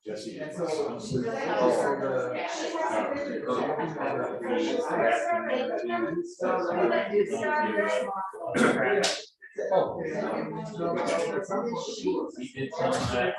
Jesse. And so He did tell him that.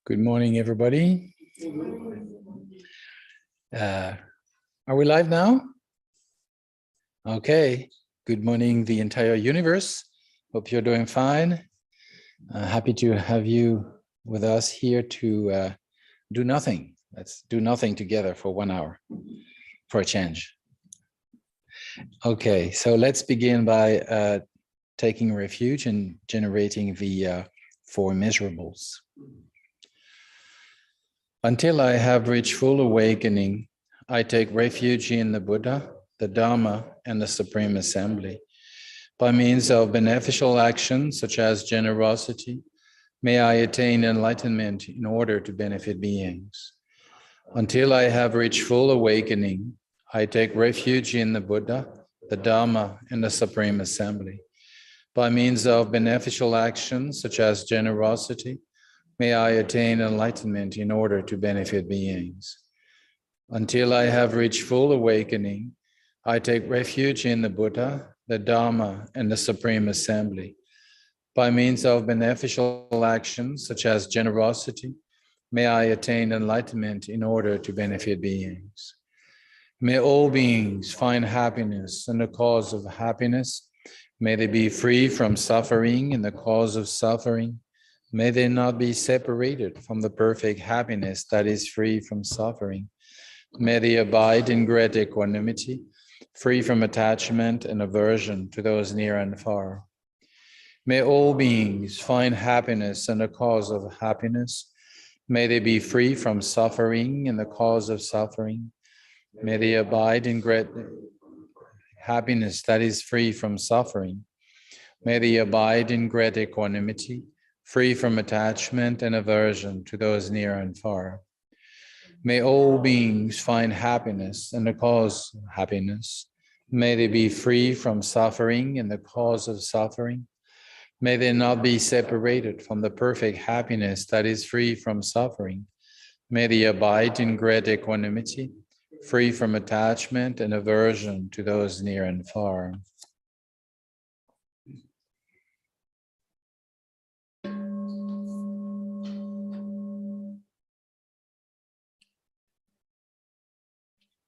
Good morning, everybody. Are we live now? Okay. Good morning, the entire universe. Hope you're doing fine. Happy to have you with us here to do nothing. Let's do nothing together for 1 hour for a change. Okay, so let's begin by taking refuge and generating the 4 measurables. Until I have reached full awakening, I take refuge in the Buddha, the Dharma, and the Supreme Assembly. By means of beneficial actions such as generosity, may I attain enlightenment in order to benefit beings. Until I have reached full awakening, I take refuge in the Buddha, the Dharma, and the Supreme Assembly. By means of beneficial actions such as generosity, may I attain enlightenment in order to benefit beings. Until I have reached full awakening, I take refuge in the Buddha, the Dharma, and the Supreme Assembly. By means of beneficial actions such as generosity, may I attain enlightenment in order to benefit beings. May all beings find happiness and the cause of happiness. May they be free from suffering and the cause of suffering. May they not be separated from the perfect happiness that is free from suffering. May they abide in great equanimity, free from attachment and aversion to those near and far. May all beings find happiness and the cause of happiness. May they be free from suffering and the cause of suffering. May they abide in great happiness that is free from suffering. May they abide in great equanimity, free from attachment and aversion to those near and far. May all beings find happiness and the cause of happiness. May they be free from suffering and the cause of suffering. May they not be separated from the perfect happiness that is free from suffering. May they abide in great equanimity, free from attachment and aversion to those near and far.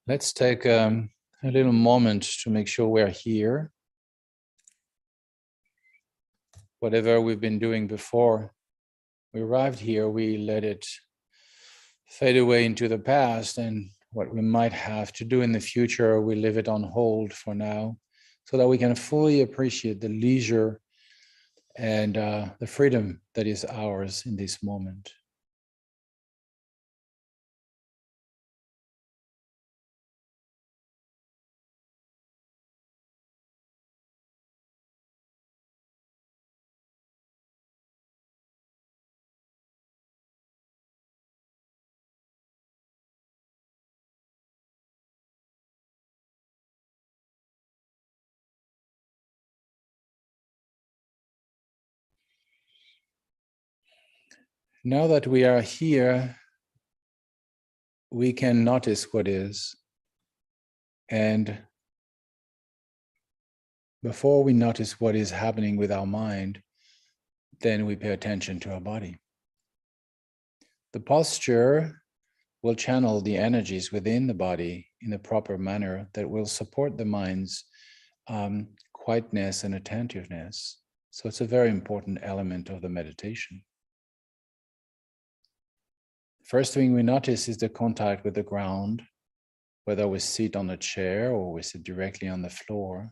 Let's take a little moment to make sure we're here. Whatever we've been doing before we arrived here, we let it fade away into the past, and what we might have to do in the future, we leave it on hold for now so that we can fully appreciate the leisure and the freedom that is ours in this moment. Now that we are here, we can notice what is. And before we notice what is happening with our mind, then we pay attention to our body. The posture will channel the energies within the body in a proper manner that will support the mind's quietness and attentiveness. So it's a very important element of the meditation. First thing we notice is the contact with the ground, whether we sit on a chair or we sit directly on the floor.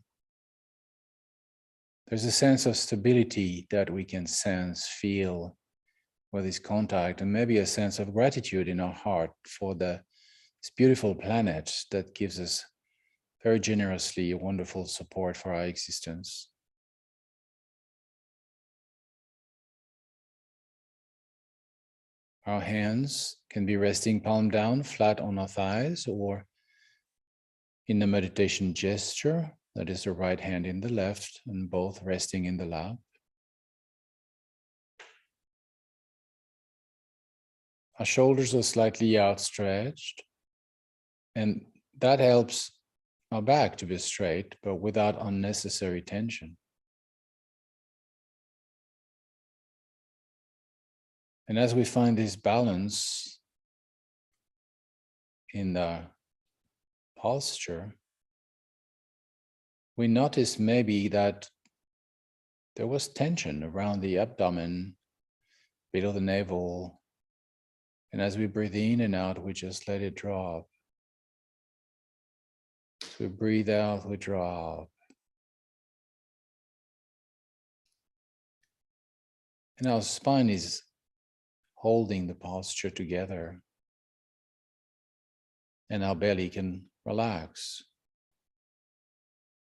There's a sense of stability that we can sense, feel with this contact, and maybe a sense of gratitude in our heart for this beautiful planet that gives us very generously wonderful support for our existence. Our hands can be resting palm down, flat on our thighs, or in the meditation gesture, that is the right hand in the left and both resting in the lap. Our shoulders are slightly outstretched, and that helps our back to be straight, but without unnecessary tension. And as we find this balance in the posture, we notice maybe that there was tension around the abdomen, below the navel. And as we breathe in and out, we just let it drop. As we breathe out, we drop. And our spine is holding the posture together. And our belly can relax.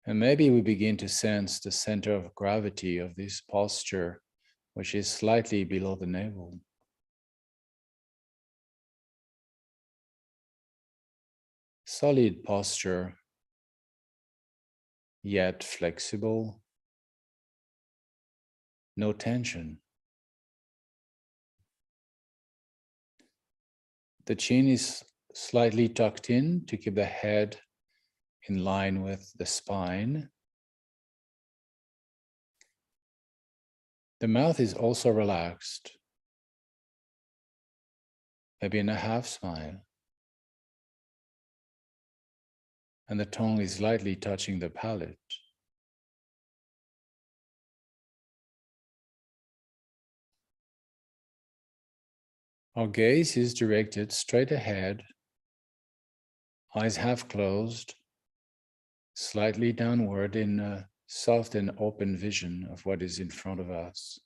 And maybe we begin to sense the center of gravity of this posture, which is slightly below the navel. Solid posture, yet flexible, no tension. The chin is slightly tucked in to keep the head in line with the spine. The mouth is also relaxed, maybe in a half smile. And the tongue is lightly touching the palate. Our gaze is directed straight ahead, eyes half closed, slightly downward in a soft and open vision of what is in front of us.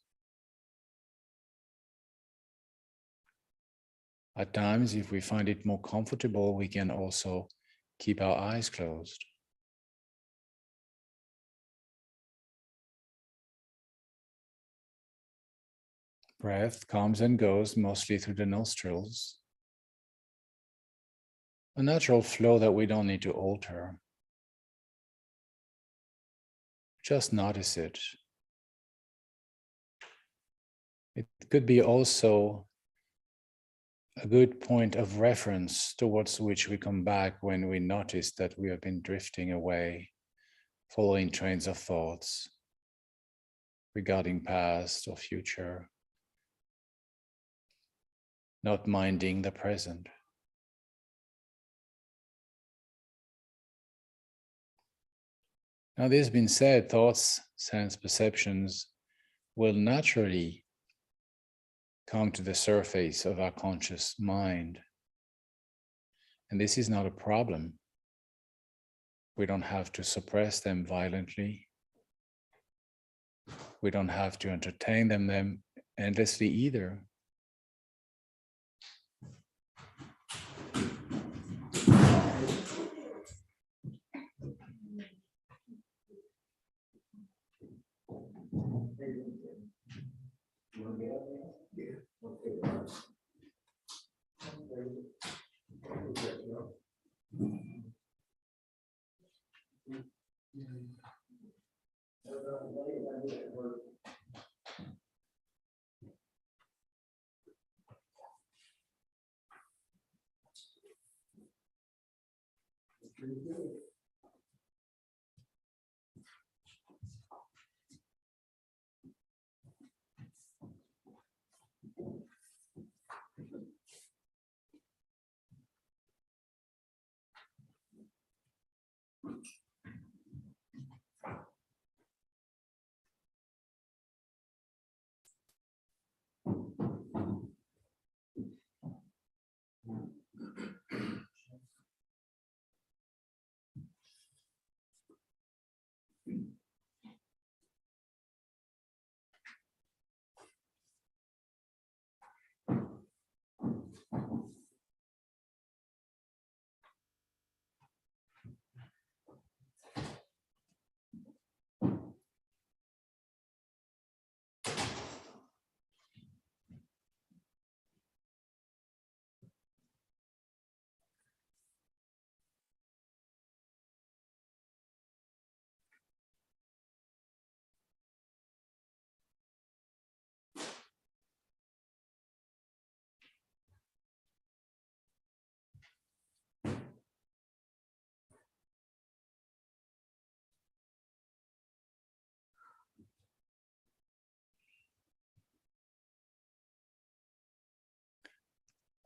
At times, if we find it more comfortable, we can also keep our eyes closed. Breath comes and goes mostly through the nostrils. A natural flow that we don't need to alter. Just notice it. It could be also a good point of reference towards which we come back when we notice that we have been drifting away, following trains of thoughts regarding past or future, not minding the present. Now, this being said, thoughts, sense, perceptions will naturally come to the surface of our conscious mind. And this is not a problem. We don't have to suppress them violently. We don't have to entertain them endlessly either.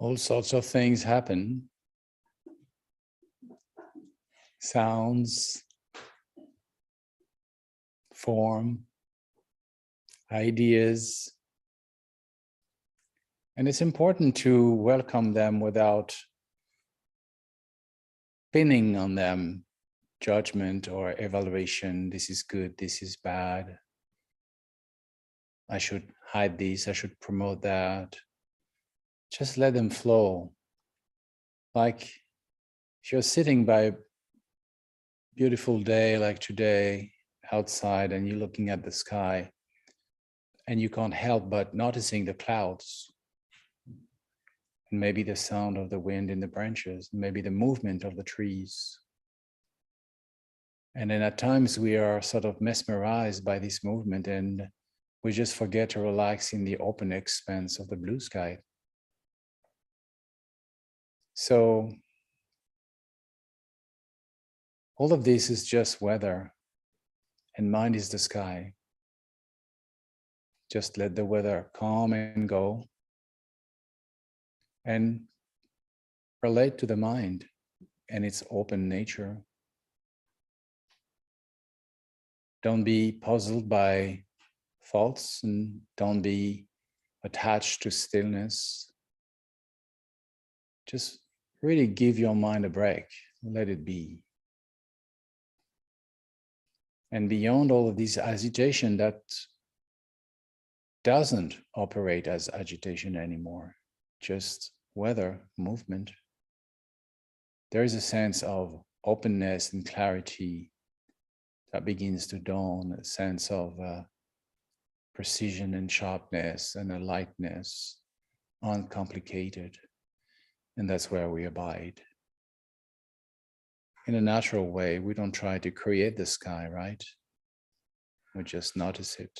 All sorts of things happen. Sounds, form, ideas. And it's important to welcome them without pinning on them judgment or evaluation. This is good, this is bad. I should hide this, I should promote that. Just let them flow. Like if you're sitting by a beautiful day like today outside and you're looking at the sky and you can't help but noticing the clouds and maybe the sound of the wind in the branches, maybe the movement of the trees. And then at times we are sort of mesmerized by this movement and we just forget to relax in the open expanse of the blue sky. So all of this is just weather, and mind is the sky. Just let the weather come and go and relate to the mind and its open nature. Don't be puzzled by thoughts and don't be attached to stillness. Just really give your mind a break, let it be. And beyond all of this agitation that doesn't operate as agitation anymore, just weather, movement, there is a sense of openness and clarity that begins to dawn, a sense of precision and sharpness and a lightness, uncomplicated. And that's where we abide. In a natural way, we don't try to create the sky, right? We just notice it.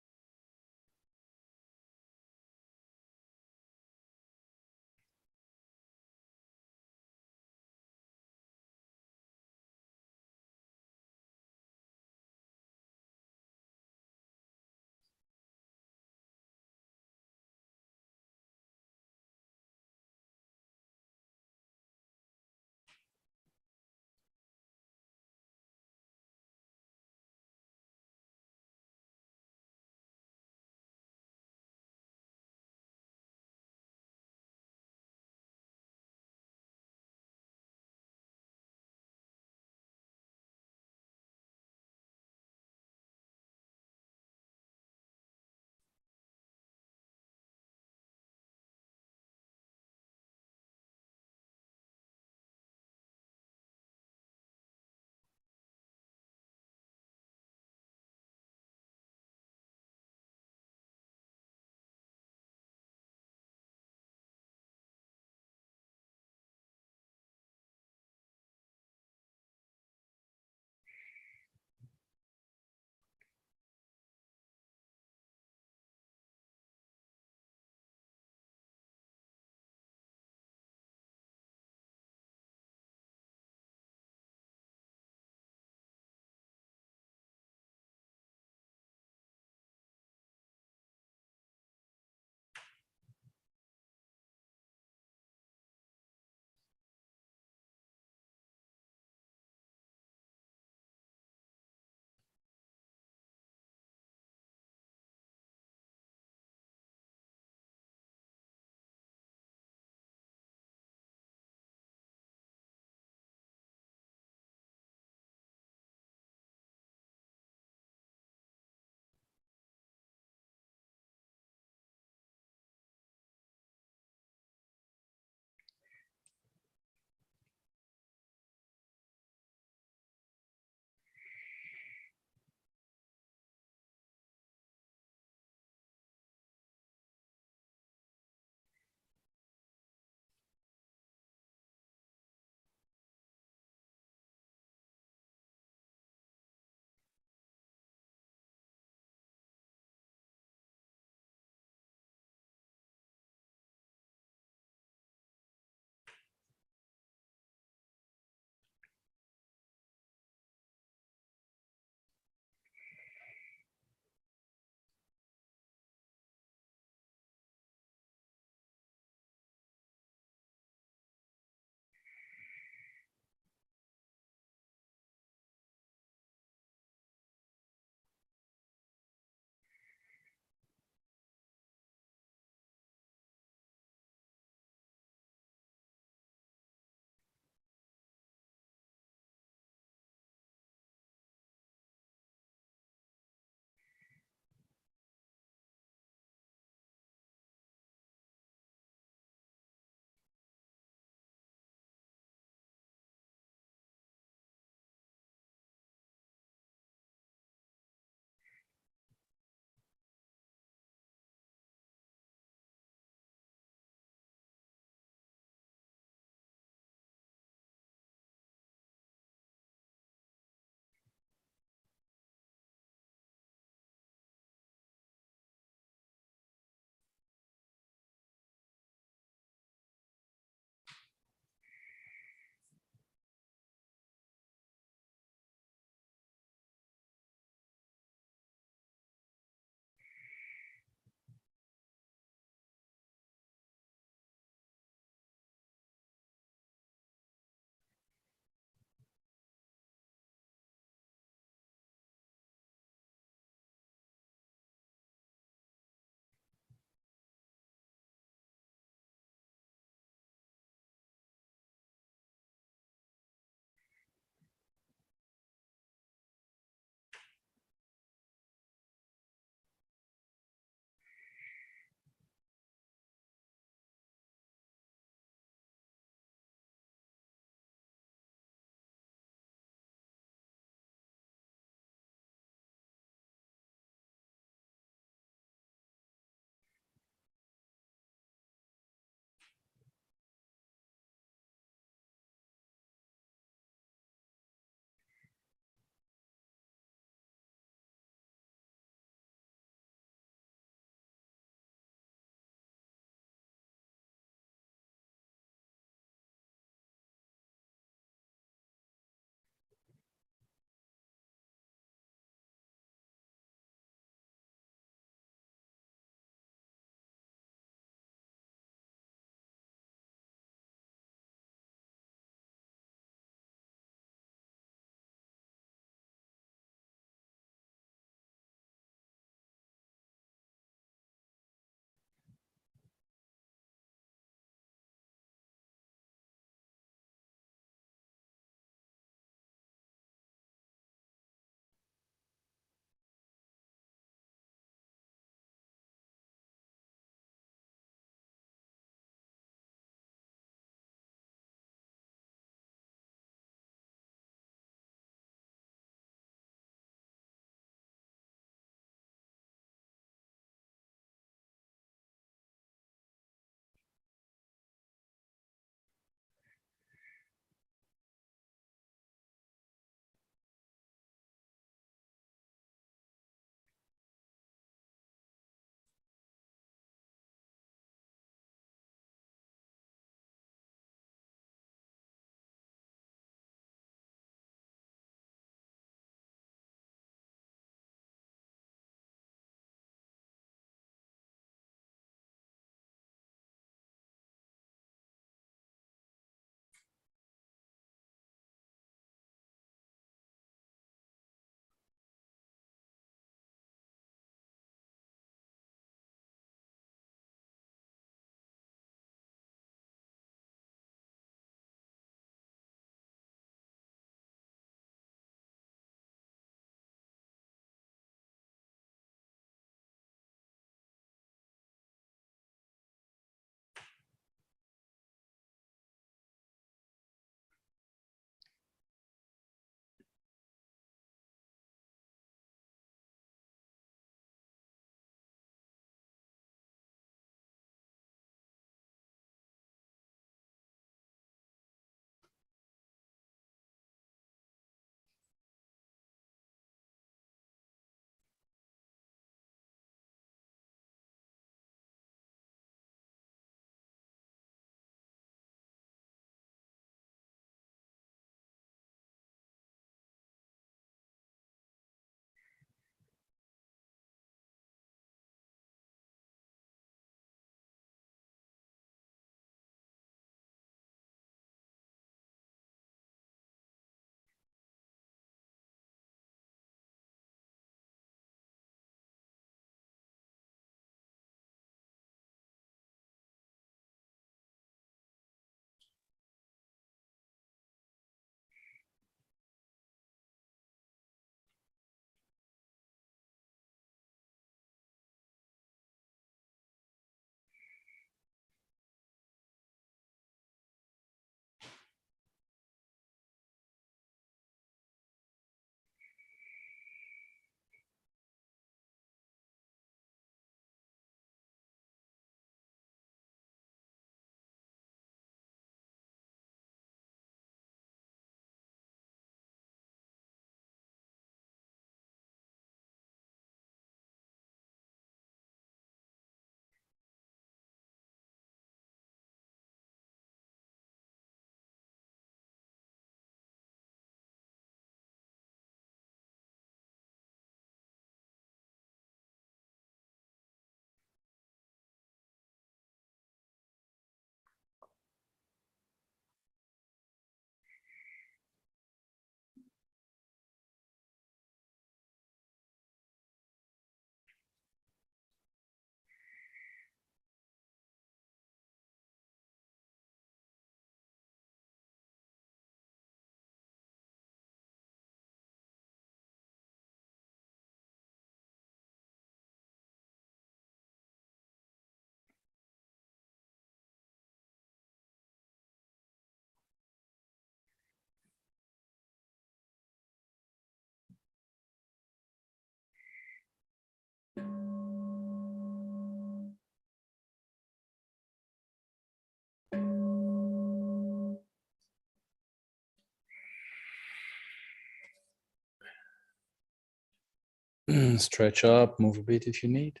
Stretch up, move a bit if you need.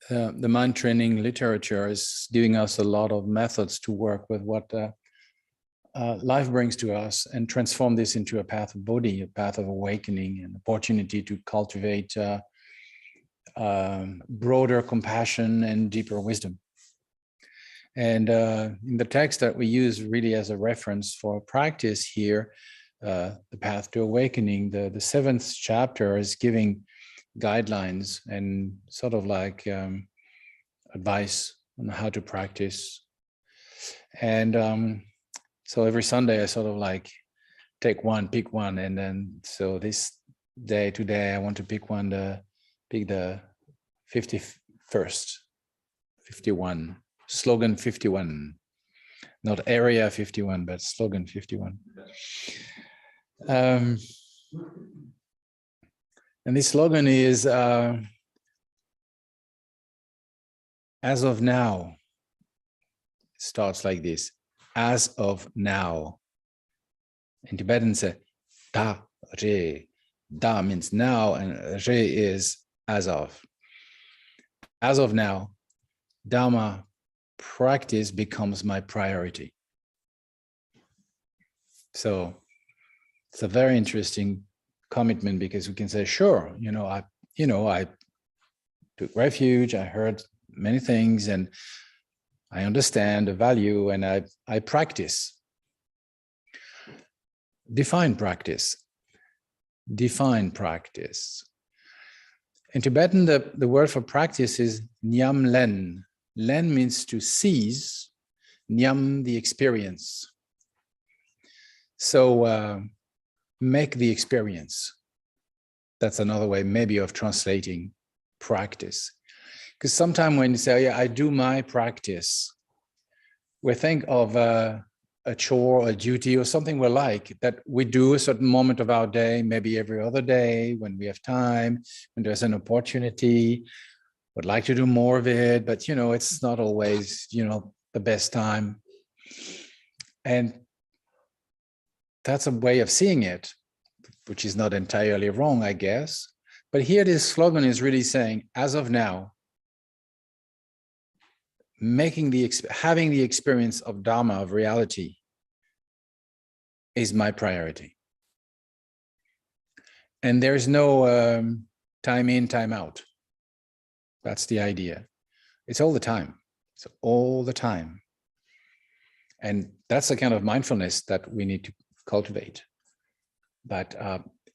The mind training literature is giving us a lot of methods to work with what life brings to us and transform this into a path of bodhi, a path of awakening, an opportunity to cultivate broader compassion and deeper wisdom. And in the text that we use really as a reference for practice here, the path to awakening, the 7th chapter is giving guidelines and sort of like advice on how to practice. And so every Sunday I sort of like pick one, and then so this day today I want to pick pick the 51st, 51, slogan 51, not area 51, but slogan 51. And this slogan is, as of now. It starts like this, as of now. In Tibetan, say, da, re. Da means now, and re is as of. As of now, Dharma practice becomes my priority. So it's a very interesting commitment, because we can say, sure, I took refuge, I heard many things, and I understand the value, and I practice. Define practice. Define practice. In Tibetan, the word for practice is nyam len. Len means to seize, nyam the experience. So make the experience. That's another way maybe of translating practice. Because sometimes when you say, oh, yeah, I do my practice, we think of a chore, a duty, or something we like, that we do a certain moment of our day, maybe every other day when we have time, when there's an opportunity, would like to do more of it, but it's not always, the best time. And that's a way of seeing it, which is not entirely wrong, I guess. But here this slogan is really saying, as of now, having the experience of Dharma, of reality, is my priority. And there's no time in, time out. That's the idea. It's all the time. It's all the time. And that's the kind of mindfulness that we need to cultivate. But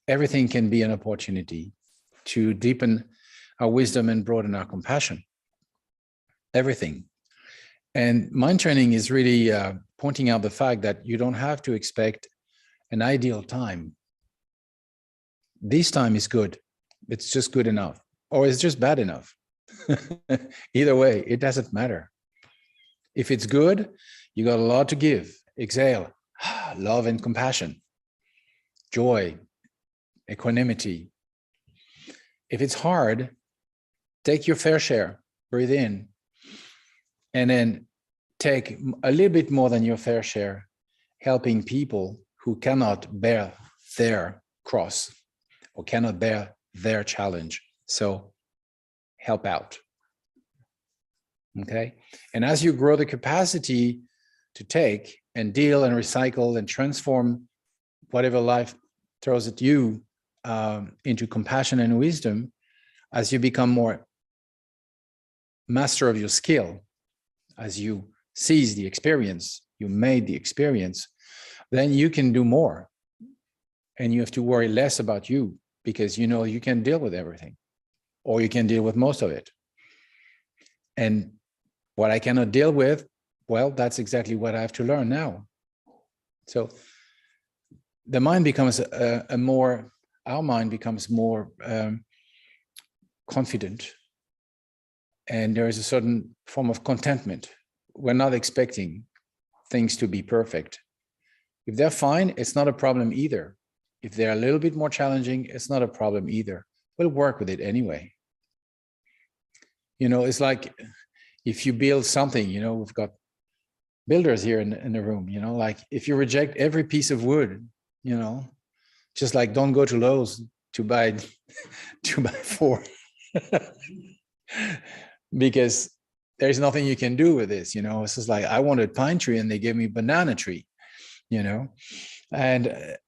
everything can be an opportunity to deepen our wisdom and broaden our compassion. Everything. And mind training is really pointing out the fact that you don't have to expect an ideal time. This time is good. It's just good enough, or it's just bad enough. Either way, it doesn't matter. If it's good, you got a lot to give. Exhale, love and compassion, joy, equanimity. If it's hard, take your fair share, breathe in, and then take a little bit more than your fair share, helping people who cannot bear their cross or cannot bear their challenge. So help out. Okay. And as you grow the capacity to take and deal and recycle and transform whatever life throws at you into compassion and wisdom, as you become more master of your skill, as you seize the experience, you made the experience, then you can do more. And you have to worry less about you, because you can deal with everything, or you can deal with most of it. And what I cannot deal with, well, that's exactly what I have to learn now. So the mind becomes a more our mind becomes more confident, and there is a certain form of contentment. We're not expecting things to be perfect. If they're fine, it's not a problem either. If they're a little bit more challenging, it's not a problem either. We'll work with it anyway. You know, it's like if you build something, you know, we've got builders here in the room, you know, like if you reject every piece of wood, you know, just like don't go to Lowe's to buy 2x4 because there's nothing you can do with this, you know. It's just like I wanted pine tree and they gave me banana tree, you know. And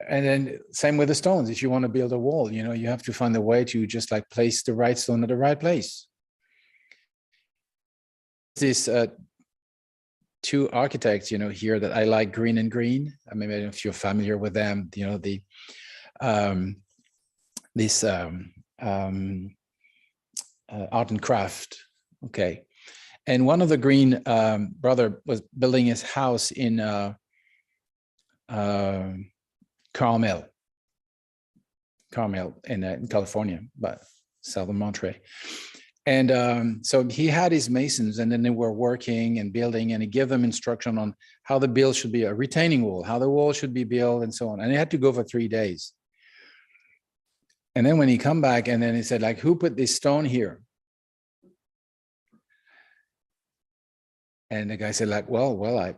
then same with the stones. If you want to build a wall, you know, you have to find a way to just like place the right stone at the right place. This two architects, you know, here that I like, Green and Green. I mean, I don't know if you're familiar with them, you know, the art and craft. Okay. And one of the Green brother was building his house in Carmel in California, but southern Monterey. And so he had his masons, and then they were working and building, and he gave them instruction on how the build should be, a retaining wall, how the wall should be built, and so on. And he had to go for 3 days. And then when he come back, and then he said, like, who put this stone here? And the guy said, like, well,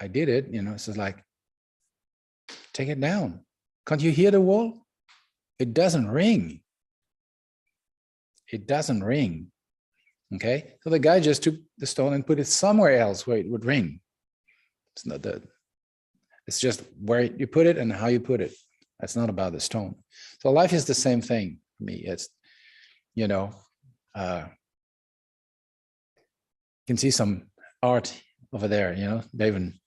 I did it, you know. So it's like, take it down. Can't you hear the wall? It doesn't ring. It doesn't ring. Okay. So the guy just took the stone and put it somewhere else where it would ring. It's not that. It's just where you put it and how you put it. That's not about the stone. So life is the same thing for me. It's, you know, you can see some art over there, you know, even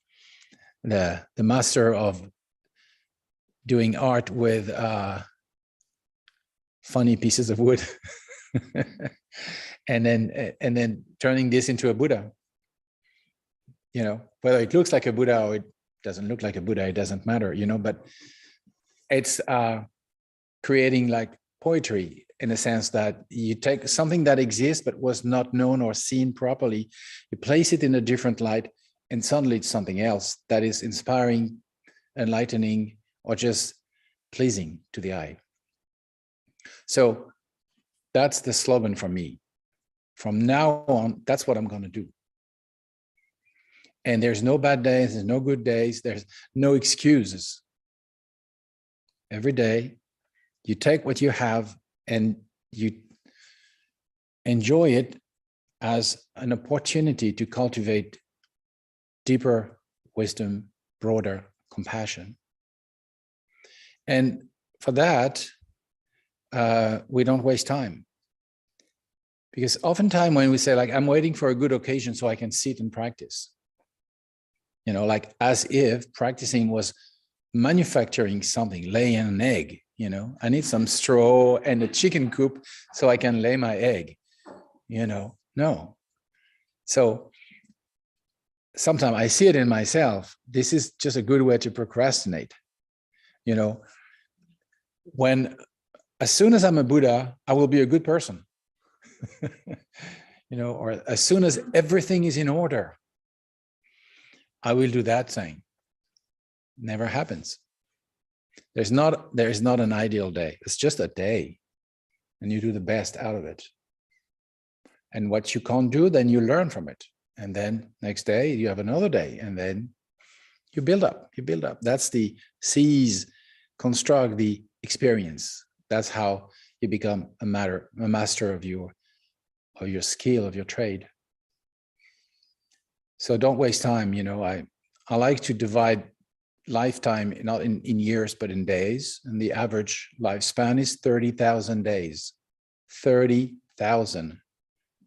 the master of doing art with funny pieces of wood. and then turning this into a Buddha. You know, whether it looks like a Buddha or it doesn't look like a Buddha, it doesn't matter, you know, but it's creating like poetry in a sense that you take something that exists but was not known or seen properly, you place it in a different light, and suddenly it's something else that is inspiring, enlightening, or just pleasing to the eye. So that's the slogan for me. From now on, that's what I'm going to do. And there's no bad days, there's no good days, there's no excuses. Every day, you take what you have and you enjoy it as an opportunity to cultivate deeper wisdom, broader compassion. And for that, we don't waste time. Because oftentimes when we say, like, I'm waiting for a good occasion so I can sit and practice, you know, like as if practicing was manufacturing something, laying an egg, you know, I need some straw and a chicken coop so I can lay my egg, you know, no. So sometimes I see it in myself. This is just a good way to procrastinate, you know, when as soon as I'm a Buddha, I will be a good person. You know, or as soon as everything is in order, I will do that thing. Never happens. There is not an ideal day. It's just a day, and you do the best out of it. And what you can't do, then you learn from it. And then next day you have another day, and then you build up. You build up. That's the seize, construct the experience. That's how you become a master of your skill, of your trade. So don't waste time. You know, I like to divide lifetime not in years but in days, and the average lifespan is 30,000 days. 30,000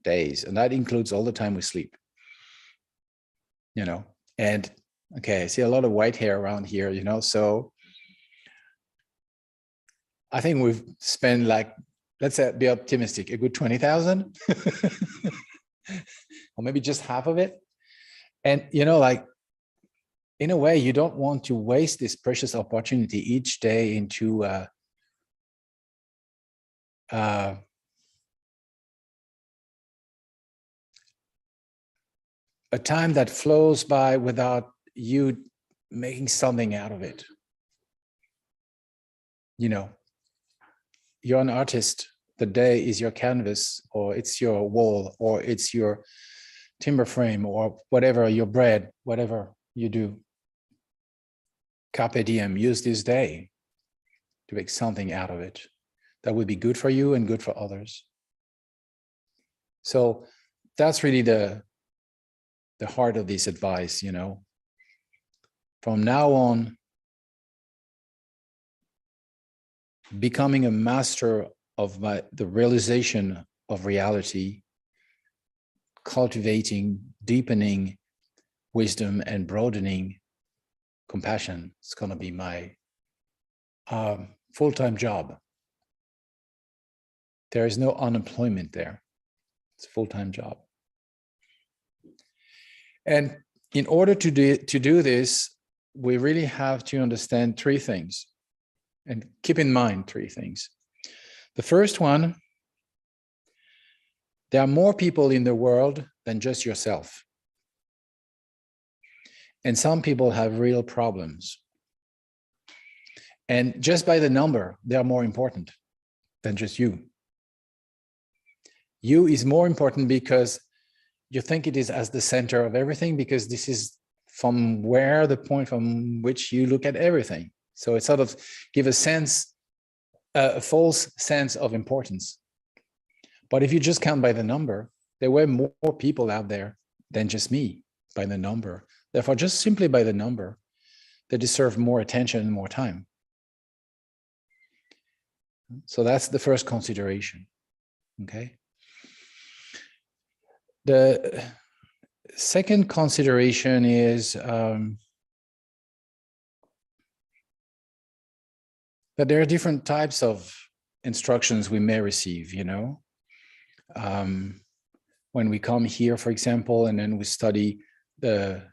days, and that includes all the time we sleep. You know, and okay, I see a lot of white hair around here, you know, so I think we've spent, like, let's say, be optimistic, a good 20,000 or maybe just half of it. And, you know, like, in a way, you don't want to waste this precious opportunity each day into a time that flows by without you making something out of it. You know, you're an artist. The day is your canvas, or it's your wall, or it's your timber frame, or whatever, your bread, whatever you do. Carpe diem, use this day to make something out of it that would be good for you and good for others. So that's really the heart of this advice, you know. From now on, becoming a master of the realization of reality, cultivating, deepening wisdom and broadening compassion. It's going to be my full-time job. There is no unemployment there. It's a full-time job. And in order to do this, we really have to understand three things and keep in mind three things. The first one, there are more people in the world than just yourself. And some people have real problems. And just by the number, they are more important than just you. You is more important because you think it is as the center of everything, because this is from where the point from which you look at everything. So it sort of gives a sense, a false sense of importance. But if you just count by the number, there were more people out there than just me by the number. Therefore, just simply by the number, they deserve more attention and more time. So that's the first consideration, okay? The second consideration is that there are different types of instructions we may receive, you know? When we come here, for example, and then we study the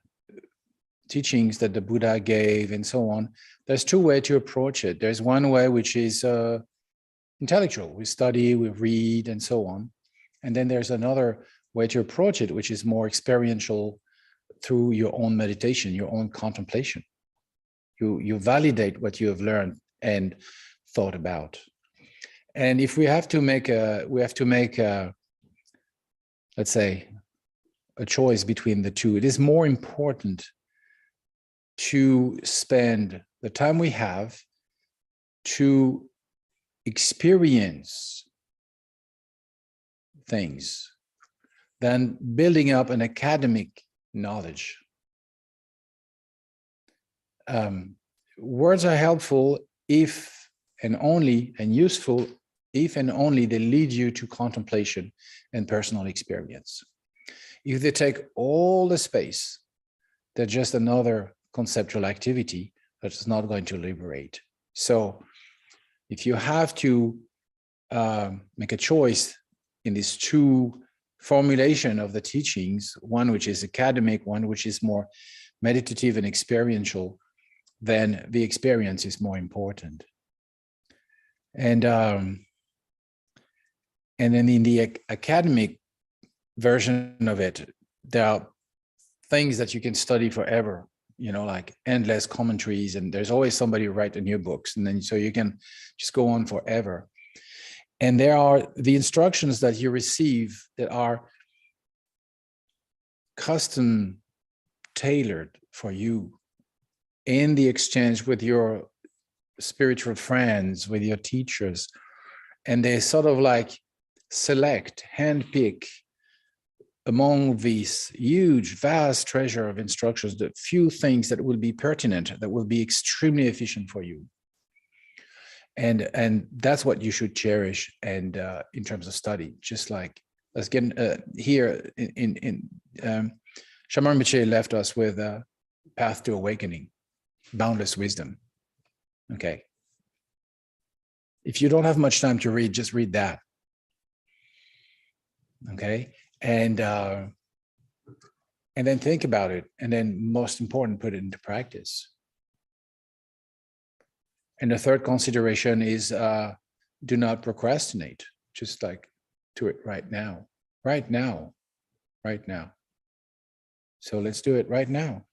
teachings that the Buddha gave and so on, there's two ways to approach it. There's one way which is intellectual. We study, we read, and so on. And then there's another way to approach it, which is more experiential through your own meditation, your own contemplation. You validate what you have learned and thought about. And if we have to make let's say, a choice between the two, it is more important to spend the time we have to experience things than building up an academic knowledge. Words are helpful if and only, and useful if and only they lead you to contemplation and personal experience. If they take all the space, they're just another conceptual activity that's not going to liberate. So if you have to make a choice in these two formulation of the teachings, one which is academic, one which is more meditative and experiential, then the experience is more important. And then in the academic version of it, there are things that you can study forever, you know, like endless commentaries, and there's always somebody who write new books, and then so you can just go on forever. And there are the instructions that you receive that are custom tailored for you in the exchange with your spiritual friends, with your teachers. And they sort of like select, handpick among these huge, vast treasure of instructions, the few things that will be pertinent, that will be extremely efficient for you. And that's what you should cherish. And in terms of study, just like, let's get here in Shaman Rinpoche left us with a Path to Awakening, Boundless Wisdom. Okay. If you don't have much time to read, just read that. Okay. And then think about it. And then most important, put it into practice. And the third consideration is do not procrastinate. Just like do it right now, right now, right now. So let's do it right now.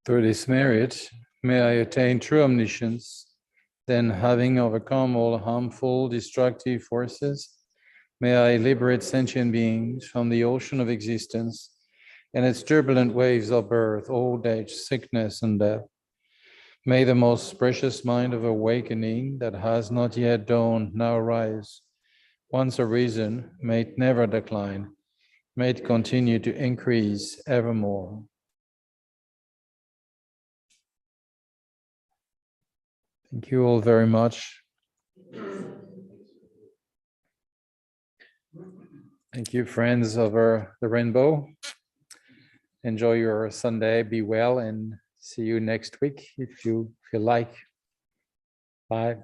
Through this merit, may I attain true omniscience. Then, having overcome all harmful, destructive forces, may I liberate sentient beings from the ocean of existence and its turbulent waves of birth, old age, sickness, and death. May the most precious mind of awakening that has not yet dawned now rise. Once arisen, may it never decline. May it continue to increase evermore. Thank you all very much. Thank you, friends over the rainbow. Enjoy your Sunday, be well, and see you next week if you feel like. Bye.